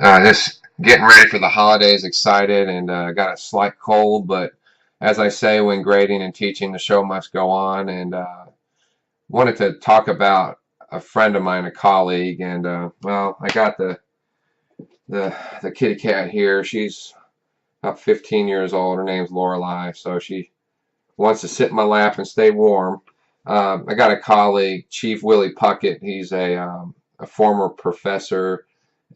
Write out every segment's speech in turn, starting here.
Just getting ready for the holidays, excited, and got a slight cold. But as I say, when grading and teaching, the show must go on. And wanted to talk about a friend of mine, a colleague, and well, I got the kitty cat here. She's about 15 years old. Her name's Lorelei, so she wants to sit in my lap and stay warm. I got a colleague, Chief Willey Puckett. He's a former professor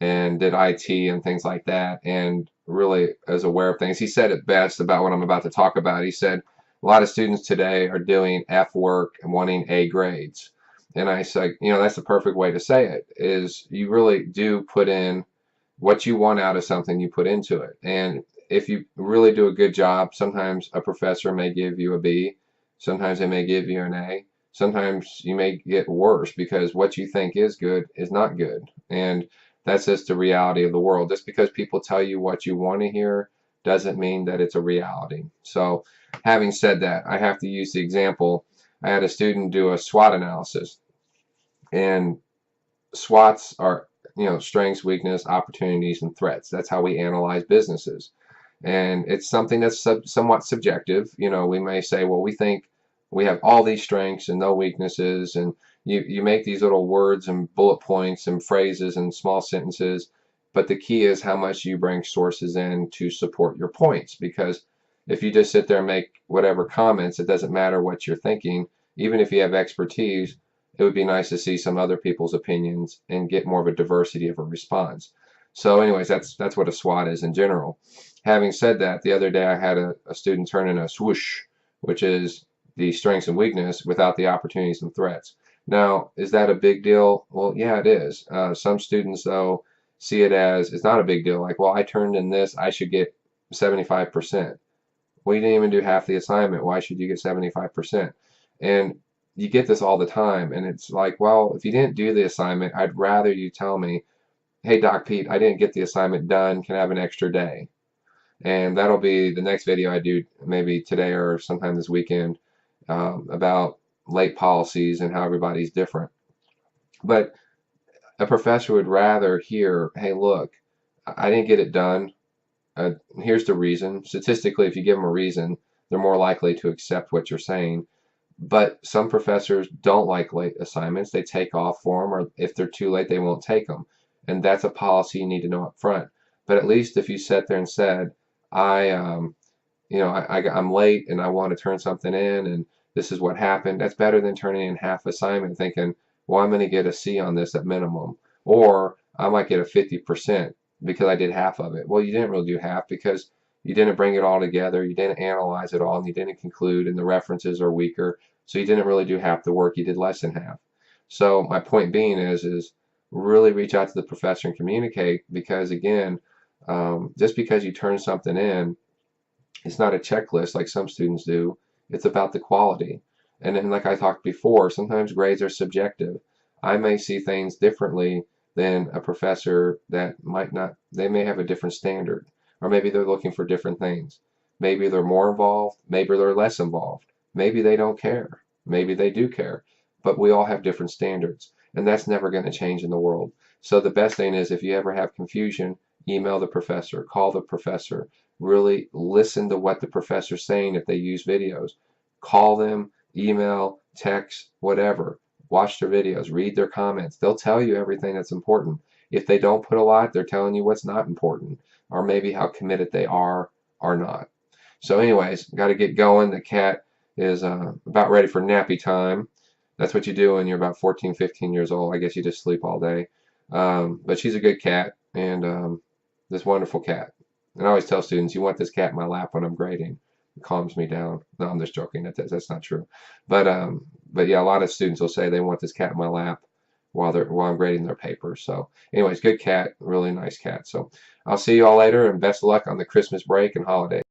and did IT and things like that, and really is aware of things. He said it best about what I'm about to talk about. He said a lot of students today are doing F work and wanting A grades. And I said, that's the perfect way to say it, is you really do put in what you want out of something, you put into it. And if you really do a good job, sometimes a professor may give you a B, sometimes they may give you an A, sometimes you may get worse because what you think is good is not good. And that's just the reality of the world. Just because people tell you what you want to hear doesn't mean that it's a reality. So, having said that, I have to use the example. I had a student do a SWOT analysis, and SWOTs are, strengths, weakness, opportunities, and threats. That's how we analyze businesses. And it's something that's somewhat subjective. We may say, well, we think we have all these strengths and no weaknesses, and you make these little words and bullet points and phrases and small sentences, but the key is how much you bring sources in to support your points. Because if you just sit there and make whatever comments, it doesn't matter what you're thinking. Even if you have expertise, it would be nice to see some other people's opinions and get more of a diversity of a response. So anyways, that's what a SWOT is in general. Having said that, the other day I had a student turn in a swoosh, which is the strengths and weakness without the opportunities and threats. Now, is that a big deal? Well, yeah, it is. Some students, though, see it as it's not a big deal. Like, well, I turned in this, I should get 75%. Well, you didn't even do half the assignment. Why should you get 75%? And you get this all the time. And it's like, well, if you didn't do the assignment, I'd rather you tell me, hey, Doc Pete, I didn't get the assignment done. Can I have an extra day? And that'll be the next video I do, maybe today or sometime this weekend, about late policies and how everybody's different. But a professor would rather hear, hey, look, I didn't get it done. Here's the reason. Statistically, if you give them a reason, they're more likely to accept what you're saying. But some professors don't like late assignments. They take off for them, or if they're too late, they won't take them. And that's a policy you need to know up front. But at least if you sat there and said, I'm late and I want to turn something in, and this is what happened. That's better than turning in half assignment thinking, well, I'm going to get a C on this at minimum, or I might get a 50% because I did half of it. Well, you didn't really do half because you didn't bring it all together, you didn't analyze it all, and you didn't conclude, and the references are weaker. So you didn't really do half the work, you did less than half. So my point being is really reach out to the professor and communicate, because again, just because you turn something in, it's not a checklist like some students do. It's about the quality. And then, like I talked before, sometimes grades are subjective. I may see things differently than a professor that might not. They may have a different standard, or maybe they're looking for different things. Maybe they're more involved, maybe they're less involved. Maybe they don't care. Maybe they do care. But we all have different standards, and that's never going to change in the world. So the best thing is, if you ever have confusion, email the professor, call the professor, really listen to what the professor's saying. If they use videos, call them, email, text, whatever. Watch their videos, read their comments. They'll tell you everything that's important. If they don't put a lot, they're telling you what's not important, or maybe how committed they are or not. So anyways, got to get going. The cat is about ready for nappy time. That's what you do when you're about 14, 15 years old. I guess you just sleep all day. But she's a good cat, and this wonderful cat. And I always tell students, you want this cat in my lap when I'm grading. It calms me down. No, I'm just joking. That's not true. But yeah, a lot of students will say they want this cat in my lap while I'm grading their papers. So anyways, good cat, really nice cat. So I'll see you all later, and best of luck on the Christmas break and holidays.